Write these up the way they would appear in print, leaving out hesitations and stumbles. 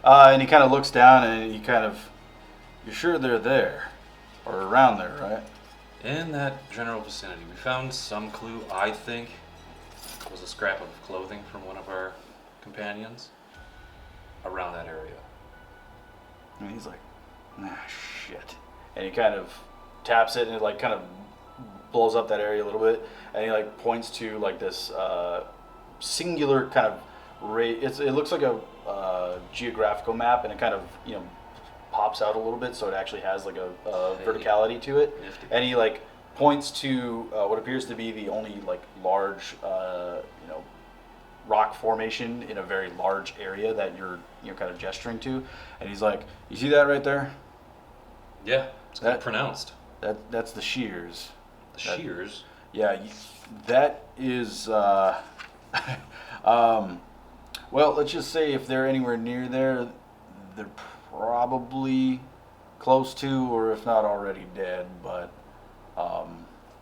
And he kind of looks down and he kind of, you're sure they're there or around there, right? In that general vicinity, we found some clue, I think, was a scrap of clothing from one of our companions around that area. And he's like, shit. And he kind of taps it and it like kind of blows up that area a little bit. And he like points to like this singular kind of it looks like a geographical map, and it kind of pops out a little bit, so it actually has like a verticality to it. Nifty. And he like points to what appears to be the only like large rock formation in a very large area that you're kind of gesturing to, and he's like, you see that right there? Yeah, it's kind of pronounced. That's the shears. The shears? Yeah, that is well, let's just say if they're anywhere near there, they're probably close to, or if not already dead, but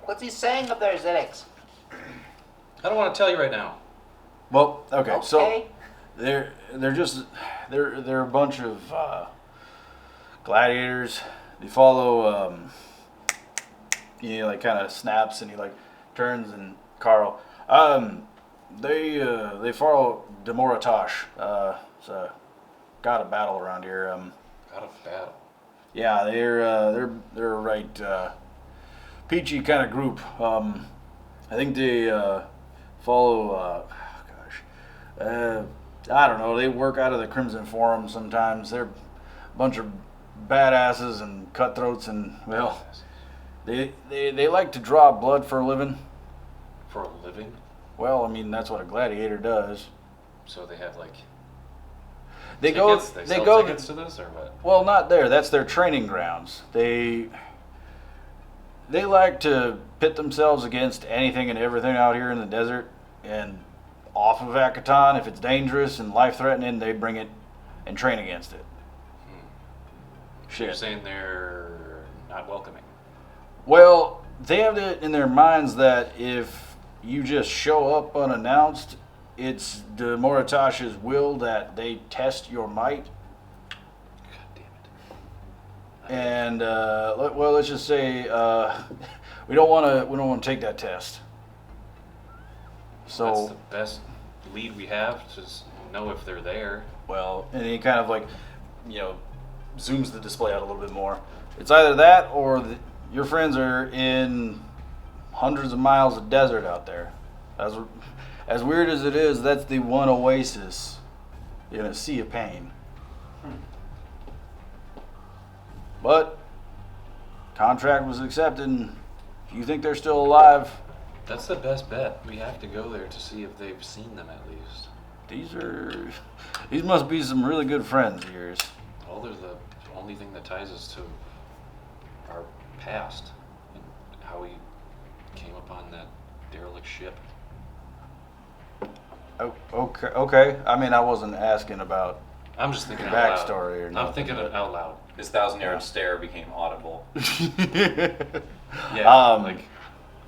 What's he saying up there, Zenix? I don't want to tell you right now. well, okay. So they're a bunch of gladiators. They follow like kind of snaps, and he like turns, and Carl they follow Demoratosh. So got a battle around here. Got a battle. Yeah, they're a right peachy kind of group. I think they follow. I don't know. They work out of the Crimson Forum sometimes. They're a bunch of badasses and cutthroats, and well, they like to draw blood for a living. For a living? Well, I mean that's what a gladiator does. So they have like They tickets? go. They They sell go. tickets to this or what? Well, not there. That's their training grounds. They like to pit themselves against anything and everything out here in the desert, and off of Akaton, if it's dangerous and life-threatening, they bring it and train against it. So you're saying they're not welcoming? Well, they have it in their minds that if you just show up unannounced, it's the Moritash's will that they test your might. God damn it. And well, let's just say we don't want to take that test. So that's the best lead we have to know if they're there. well, and he kind of like zooms the display out a little bit more. It's either that or your friends are in hundreds of miles of desert out there. As weird as it is, that's the one oasis in a sea of pain. But contract was accepted, and if you think they're still alive, That's the best bet. We have to go there to see if they've seen them at least. these must be some really good friends of yours. Well, they're the only thing that ties us to our past and how we came upon that derelict ship. Oh, okay. I mean, I wasn't asking about I'm just thinking out backstory or loud. nothing. I'm thinking it out loud. His 1,000-yard stare became audible. Yeah, like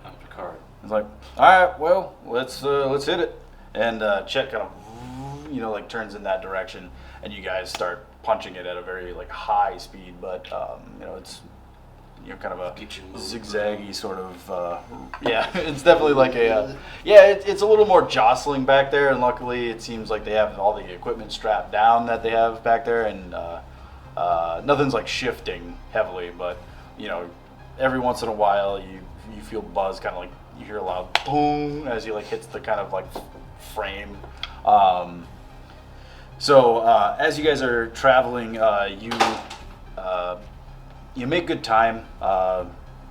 on Picard. It's like, all right, well, let's hit it. And Chet kind of, like turns in that direction, and you guys start punching it at a very like high speed, but it's kind of a Get you moving. zigzaggy sort of. Yeah, it's definitely like a. It's a little more jostling back there, and luckily it seems like they have all the equipment strapped down that they have back there, and nothing's like shifting heavily, but every once in a while you feel buzz, kind of like you hear a loud boom as he like hits the kind of like frame. So as you guys are traveling, you make good time.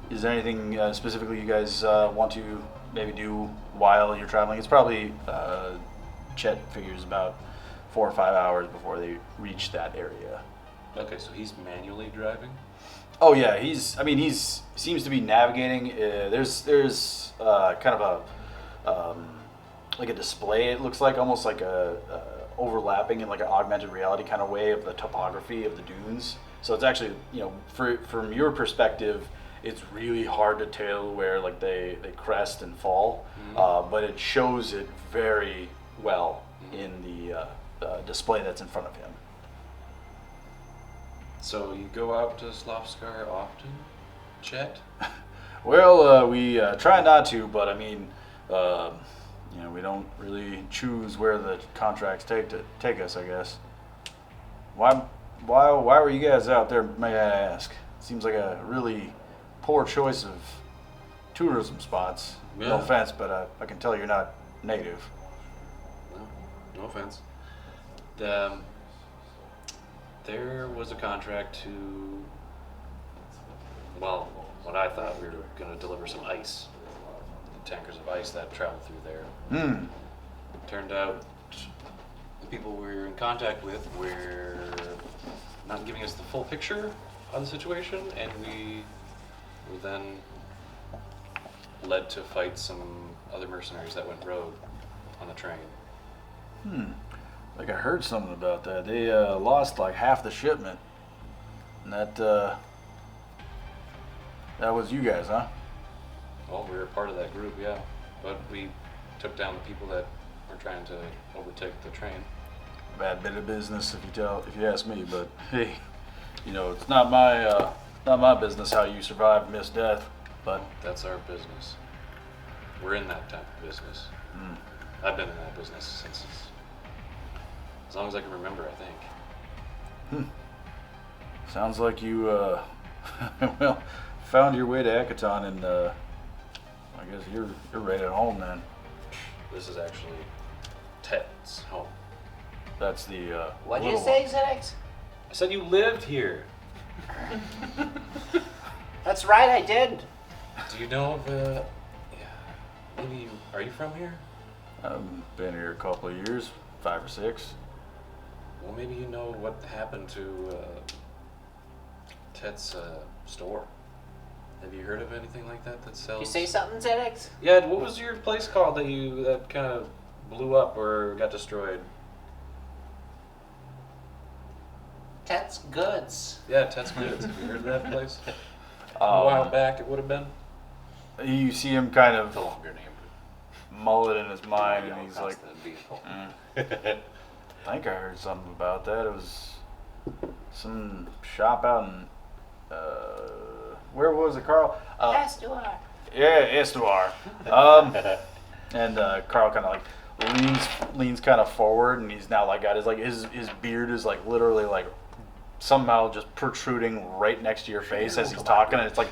Is there anything specifically you guys want to maybe do while you're traveling? It's probably Chet figures about 4 or 5 hours before they reach that area. Okay, so he's manually driving? Oh yeah, he's seems to be navigating. There's kind of a like a display. It looks like almost like a overlapping in like an augmented reality kind of way of the topography of the dunes. So it's actually from your perspective, it's really hard to tell where like they crest and fall, but it shows it very well in the display that's in front of him. So you go out to Slavskar often, Chet? Well, we try not to, but I mean, we don't really choose where the contracts take us, I guess. Why were you guys out there, may I ask? Seems like a really poor choice of tourism spots. No Yeah. offense, but I can tell you're not native. No offense. There was a contract to, well, what I thought we were going to deliver some ice, the tankers of ice that traveled through there. Hmm. Turned out the people we were in contact with were not giving us the full picture of the situation, and we were then led to fight some other mercenaries that went rogue on the train. Like I heard something about that. They lost like half the shipment. And that was you guys, huh? Well, we were part of that group, yeah. But we took down the people that were trying to overtake the train. Bad bit of business if you ask me, but hey, it's not my business how you survived missed death, but That's our business. We're in that type of business. I've been in that business since as long as I can remember, I think. sounds like you well found your way to Akaton, and I guess you're right at home then. This is actually Ted's home. That's the What'd you little say, one. ZX? I said you lived here. That's right, I did. Do you know of maybe are you from here? I've been here a couple of years, 5 or 6. Well, maybe you know what happened to Ted's store. Have you heard of anything like that sells? You say something, ZX? Yeah, what was your place called that kind of blew up or got destroyed? Ted's Goods. Yeah, Ted's Goods. Have you heard of that place? A Um, while back, it would have been. You see him kind No of longer named. mull it in his mind, and he's like, vehicle. I think I heard something about that. It was some shop out in, where was it, Carl? Astuar. Yeah, Estuar. And Carl kind of like leans kind of forward, and he's now like got his beard is like literally like somehow just protruding right next to your face as he's talking, and it's like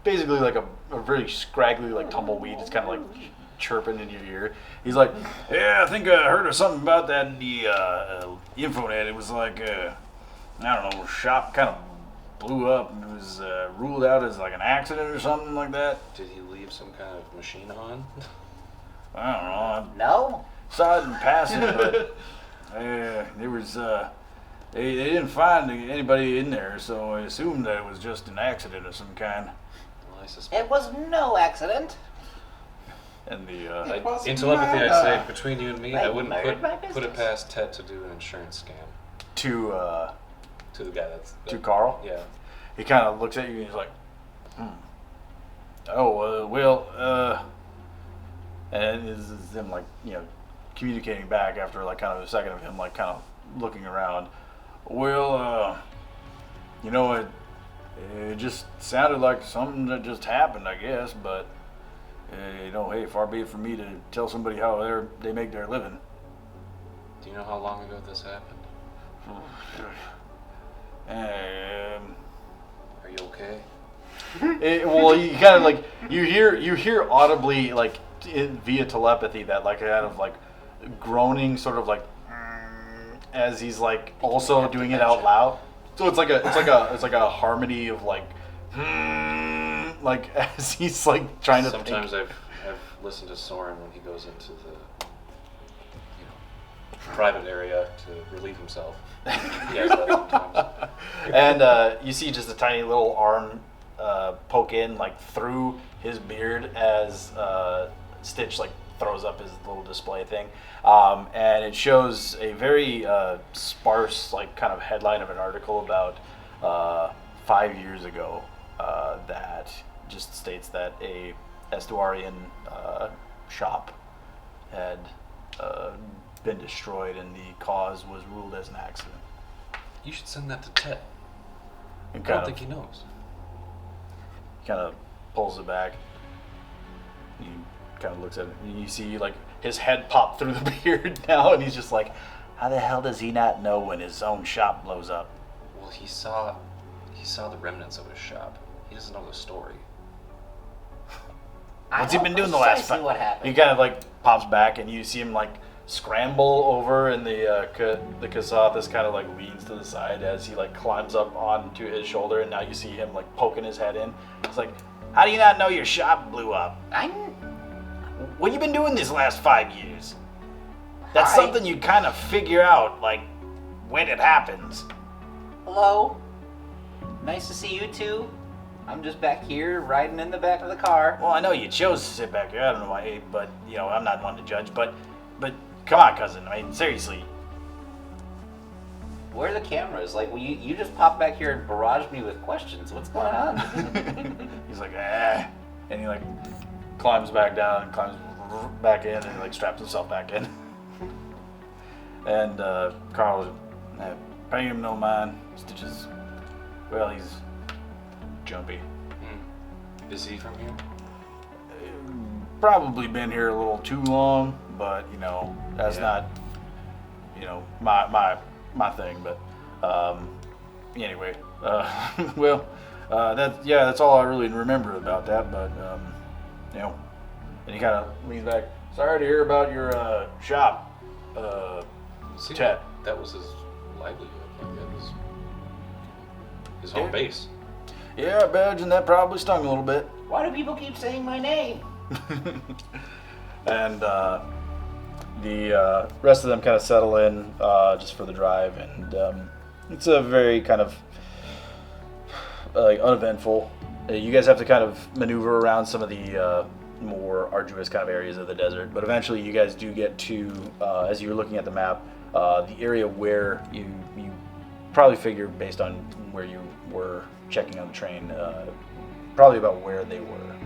basically like a very scraggly like tumbleweed. It's kind of like chirping in your ear. He's like, yeah, I think I heard of something about that in the infonet. It was like I don't know, shop kind of blew up and it was ruled out as like an accident or something like that. Did he leave some kind of machine on? I don't know. No? I saw it in passing, but there was they didn't find anybody in there, so I assumed that it was just an accident of some kind. Well, I suspect. It was no accident. And the In telepathy, I'd say between you and me, I Like wouldn't murdered my put it business. past Ted to do an insurance scam to to the guy that's Carl, Yeah. he kind of looks at you and he's like, oh well, and this is him like communicating back after like kind of a second of him like kind of looking around. Well, it just sounded like something that just happened, I guess, but hey, far be it from me to tell somebody how they make their living. Do you know how long ago this happened? Are you okay? Well, you kind of like you hear audibly like via telepathy that like kind of like groaning sort of like as he's like also doing it out loud. So it's like a harmony of like as he's like trying to Sometimes think. I've listened to Soren when he goes into the private area to relieve himself. He has that sometimes. And you see just a tiny little arm poke in like through his beard as Stitch like throws up his little display thing, and it shows a very sparse like kind of headline of an article about 5 years ago that just states that a Estuarian shop had been destroyed and the cause was ruled as an accident. You should send that to Ted. And I don't think he knows. kind of pulls it back. He kind of looks at it, and you see like his head pop through the beard now, and he's just like, how the hell does he not know when his own shop blows up? Well, he saw the remnants of his shop. He doesn't know the story. What's he been doing the last five? What happened? He kind of like pops back, and you see him like scramble over, and the Kasathis kind of like leans to the side as he like climbs up onto his shoulder, and now you see him like poking his head in. It's like, how do you not know your shop blew up? What you been doing these last 5 years? That's something you kind of figure out like when it happens. Hello. Nice to see you two. I'm just back here riding in the back of the car. Well, I know you chose to sit back here. I don't know why, but you know I'm not one to judge. But come on, cousin. I mean, seriously. Where are the cameras? Like, you just popped back here and barraged me with questions. What's going on? He's like, and he like climbs back down and climbs back in, and he like straps himself back in. And Carl, pay him no mind. Stitches, well, he's jumpy. Is he from here? Probably been here a little too long, but you know that's not, you know, my thing. But anyway, well, that's all I really remember about that. But you know, and he kind of leans back. Sorry to hear about your shop, Chet. That was his livelihood. Like that was his home base. Yeah, I imagine that probably stung a little bit. Why do people keep saying my name? And the rest of them kind of settle in just for the drive, and it's a very kind of uneventful. You guys have to kind of maneuver around some of the more arduous kind of areas of the desert, but eventually you guys do get to, as you're looking at the map, the area where you probably figure based on where you were checking on the train, probably about where they were.